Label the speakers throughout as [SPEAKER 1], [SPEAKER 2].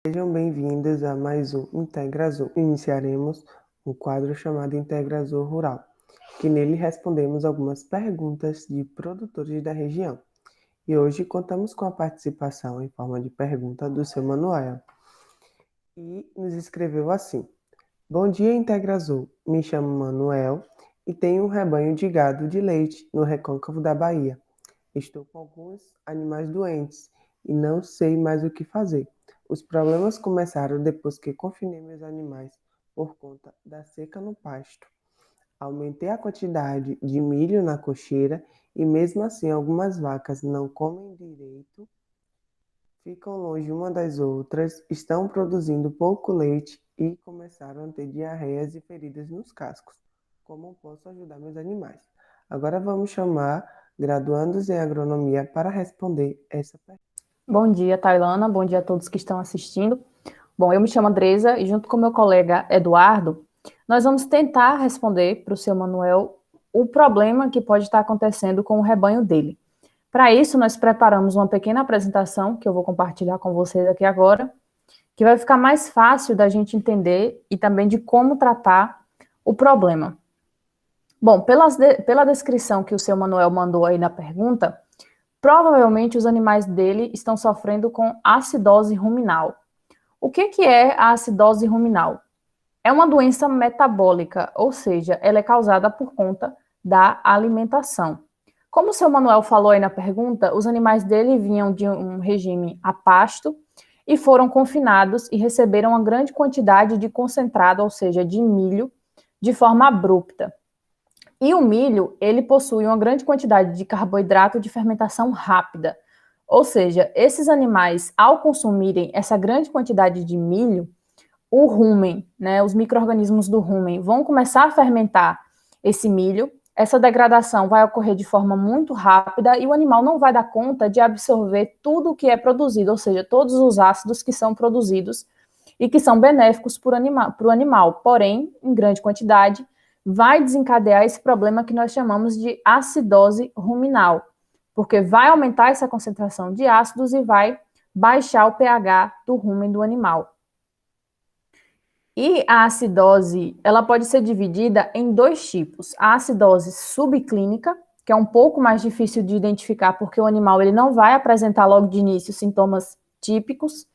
[SPEAKER 1] Sejam bem-vindos a mais um Integra Azul. Iniciaremos o quadro chamado Integra Azul Rural, que nele respondemos algumas perguntas de produtores da região. E hoje contamos com a participação em forma de pergunta do seu Manuel. E nos escreveu assim: Bom dia, Integra Azul. Me chamo Manuel e tenho um rebanho de gado de leite no recôncavo da Bahia. Estou com alguns animais doentes e não sei mais o que fazer. Os problemas começaram depois que confinei meus animais por conta da seca no pasto. Aumentei a quantidade de milho na cocheira e mesmo assim algumas vacas não comem direito, ficam longe uma das outras, estão produzindo pouco leite e começaram a ter diarreias e feridas nos cascos. Como posso ajudar meus animais? Agora vamos chamar graduandos em agronomia para responder essa pergunta.
[SPEAKER 2] Bom dia, Tailana. Bom dia a todos que estão assistindo. Bom, eu me chamo Andresa e junto com meu colega Eduardo, nós vamos tentar responder para o seu Manuel o problema que pode estar acontecendo com o rebanho dele. Para isso, nós preparamos uma pequena apresentação que eu vou compartilhar com vocês aqui agora, que vai ficar mais fácil da gente entender e também de como tratar o problema. Bom, pela descrição que o seu Manuel mandou aí na pergunta, provavelmente os animais dele estão sofrendo com acidose ruminal. O que é a acidose ruminal? É uma doença metabólica, ou seja, ela é causada por conta da alimentação. Como o seu Manuel falou aí na pergunta, os animais dele vinham de um regime a pasto e foram confinados e receberam uma grande quantidade de concentrado, ou seja, de milho, de forma abrupta. E o milho, ele possui uma grande quantidade de carboidrato de fermentação rápida. Ou seja, esses animais, ao consumirem essa grande quantidade de milho, o rumen, né, os micro-organismos do rumen vão começar a fermentar esse milho, essa degradação vai ocorrer de forma muito rápida e o animal não vai dar conta de absorver tudo o que é produzido, ou seja, todos os ácidos que são produzidos e que são benéficos para o animal, porém, em grande quantidade, vai desencadear esse problema que nós chamamos de acidose ruminal, porque vai aumentar essa concentração de ácidos e vai baixar o pH do rumen do animal. E a acidose, ela pode ser dividida em dois tipos. A acidose subclínica, que é um pouco mais difícil de identificar, porque o animal ele não vai apresentar logo de início sintomas típicos,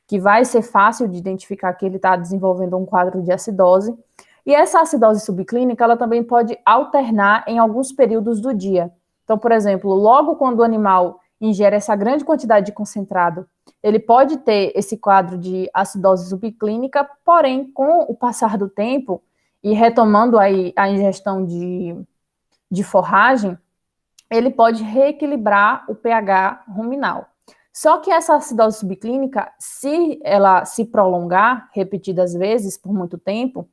[SPEAKER 2] que vai ser fácil de identificar que ele está desenvolvendo um quadro de acidose. E essa acidose subclínica, ela também pode alternar em alguns períodos do dia. Então, por exemplo, logo quando o animal ingere essa grande quantidade de concentrado, ele pode ter esse quadro de acidose subclínica, porém, com o passar do tempo e retomando aí a ingestão de forragem, ele pode reequilibrar o pH ruminal. Só que essa acidose subclínica, se ela se prolongar repetidas vezes por muito tempo,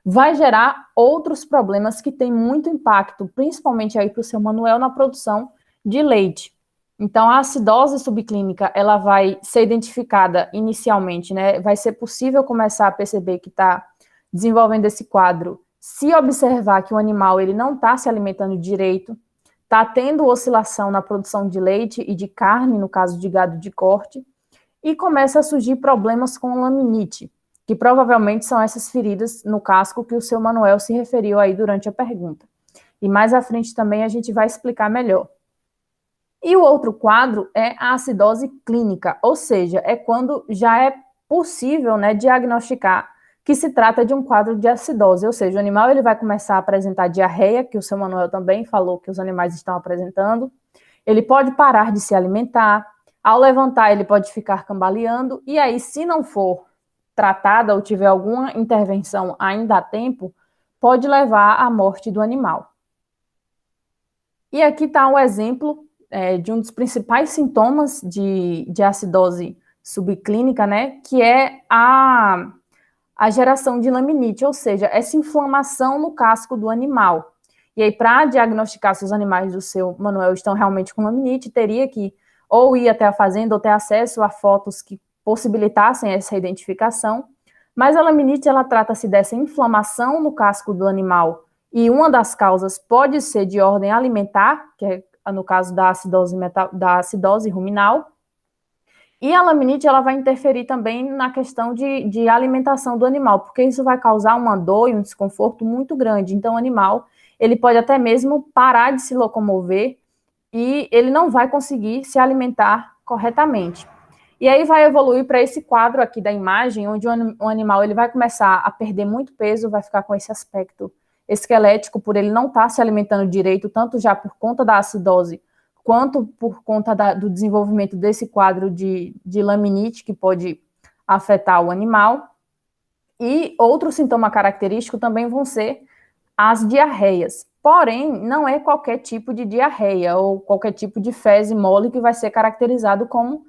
[SPEAKER 2] vai gerar outros problemas que têm muito impacto, principalmente aí para o seu Manuel, na produção de leite. Então, a acidose subclínica, ela vai ser identificada inicialmente, né? Vai ser possível começar a perceber que está desenvolvendo esse quadro se observar que o animal ele não está se alimentando direito, está tendo oscilação na produção de leite e de carne, no caso de gado de corte, e começa a surgir problemas com laminite, que provavelmente são essas feridas no casco que o seu Manuel se referiu aí durante a pergunta. E mais à frente também a gente vai explicar melhor. E o outro quadro é a acidose clínica, ou seja, é quando já é possível, né, diagnosticar que se trata de um quadro de acidose, ou seja, o animal ele vai começar a apresentar diarreia, que o seu Manuel também falou que os animais estão apresentando, ele pode parar de se alimentar, ao levantar ele pode ficar cambaleando, e aí se não for tratada ou tiver alguma intervenção ainda a tempo, pode levar à morte do animal. E aqui está um exemplo de um dos principais sintomas de acidose subclínica, né, que é a geração de laminite, ou seja, essa inflamação no casco do animal. E aí, para diagnosticar se os animais do seu Manuel estão realmente com laminite, teria que ou ir até a fazenda ou ter acesso a fotos que possibilitassem essa identificação. Mas a laminite, ela trata-se dessa inflamação no casco do animal e uma das causas pode ser de ordem alimentar, que é no caso da acidose ruminal, E a laminite, ela vai interferir também na questão de alimentação do animal, porque isso vai causar uma dor e um desconforto muito grande. Então, o animal, ele pode até mesmo parar de se locomover e ele não vai conseguir se alimentar corretamente. E aí vai evoluir para esse quadro aqui da imagem, onde o animal ele vai começar a perder muito peso, vai ficar com esse aspecto esquelético por ele não estar se alimentando direito, tanto já por conta da acidose, quanto por conta do desenvolvimento desse quadro de laminite, que pode afetar o animal. E outro sintoma característico também vão ser as diarreias. Porém, não é qualquer tipo de diarreia ou qualquer tipo de fezes mole que vai ser caracterizado como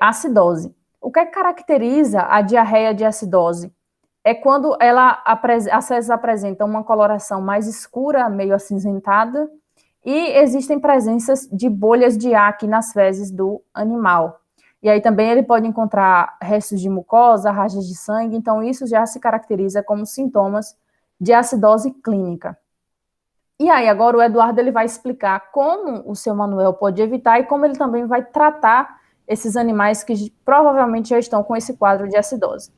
[SPEAKER 2] acidose. O que caracteriza a diarreia de acidose? É quando as fezes apresentam uma coloração mais escura, meio acinzentada, e existem presenças de bolhas de acne nas fezes do animal. E aí também ele pode encontrar restos de mucosa, rajas de sangue, então isso já se caracteriza como sintomas de acidose clínica. E aí agora o Eduardo ele vai explicar como o seu Manuel pode evitar e como ele também vai tratar esses animais que provavelmente já estão com esse quadro de acidose.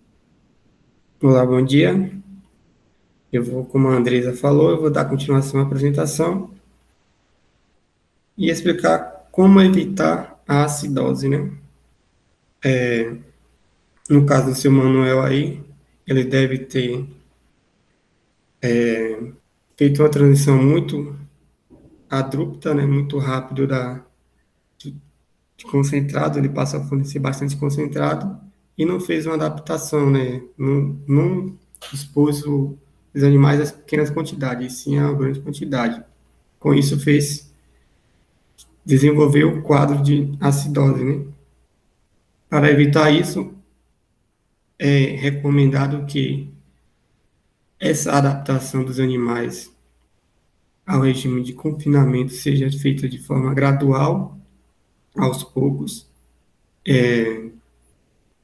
[SPEAKER 3] Olá, bom dia. Como a Andresa falou, eu vou dar continuação à apresentação e explicar como evitar a acidose, né? No caso do seu Manuel aí, ele deve ter feito uma transição muito abrupta, né? Muito rápido de concentrado, ele passa a fornecer bastante concentrado e não fez uma adaptação, né? Não expôs os animais a pequenas quantidades, sim a grande quantidade. Com isso, desenvolveu o quadro de acidose, né? Para evitar isso, é recomendado que essa adaptação dos animais ao regime de confinamento seja feita de forma gradual, aos poucos,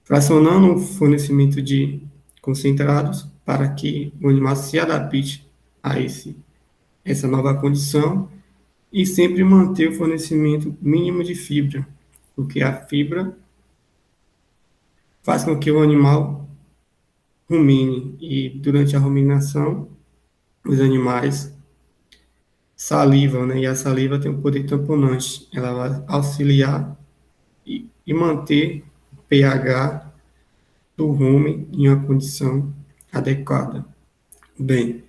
[SPEAKER 3] fracionando o fornecimento de concentrados para que o animal se adapte a essa nova condição e sempre manter o fornecimento mínimo de fibra, porque a fibra faz com que o animal rumine e durante a ruminação os animais salivam, né? E a saliva tem um poder tamponante, ela vai auxiliar e manter o pH do rumen em uma condição adequada. Bem,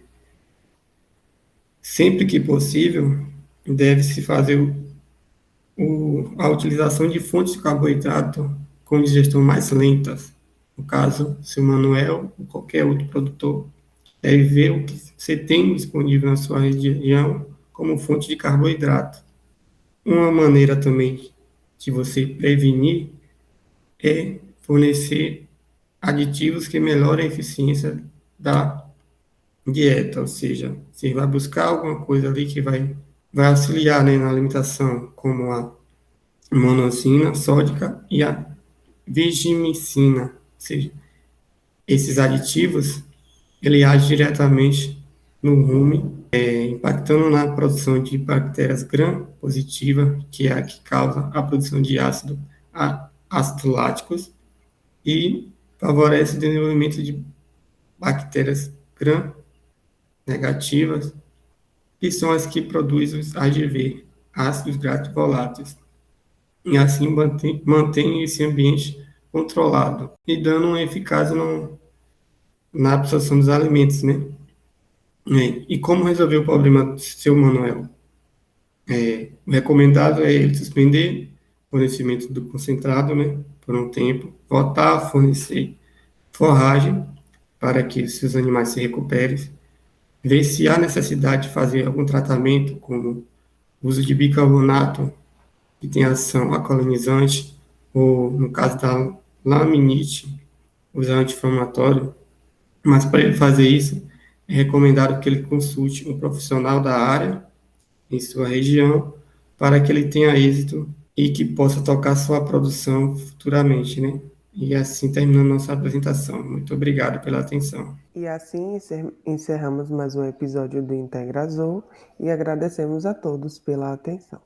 [SPEAKER 3] sempre que possível, deve-se fazer a utilização de fontes de carboidrato com digestão mais lentas. No caso, se o Manuel ou qualquer outro produtor deve ver o que você tem disponível na sua região como fonte de carboidrato. Uma maneira também de você prevenir é fornecer aditivos que melhorem a eficiência da dieta, ou seja, você vai buscar alguma coisa ali que vai auxiliar, né, na alimentação, como a monosina sódica e a virgimicina, ou seja, esses aditivos, ele age diretamente no rumen, impactando na produção de bactérias gram-positivas, que é a que causa a produção de ácidos láticos, e favorece o desenvolvimento de bactérias gram-negativas, que são as que produzem os AGV, ácidos graxos voláteis, e assim mantém esse ambiente controlado e dando uma eficácia na absorção dos alimentos, né? E como resolver o problema do seu Manuel? O recomendado é ele suspender o fornecimento do concentrado, né, por um tempo, voltar a fornecer forragem para que os seus animais se recuperem, ver se há necessidade de fazer algum tratamento, como o uso de bicarbonato, que tem ação alcalinizante, ou, no caso da laminite, usar anti-inflamatório. Mas para ele fazer isso, é recomendado que ele consulte um profissional da área em sua região, para que ele tenha êxito e que possa tocar sua produção futuramente, né? E assim terminando nossa apresentação. Muito obrigado pela atenção.
[SPEAKER 1] E assim encerramos mais um episódio do Integra Azul e agradecemos a todos pela atenção.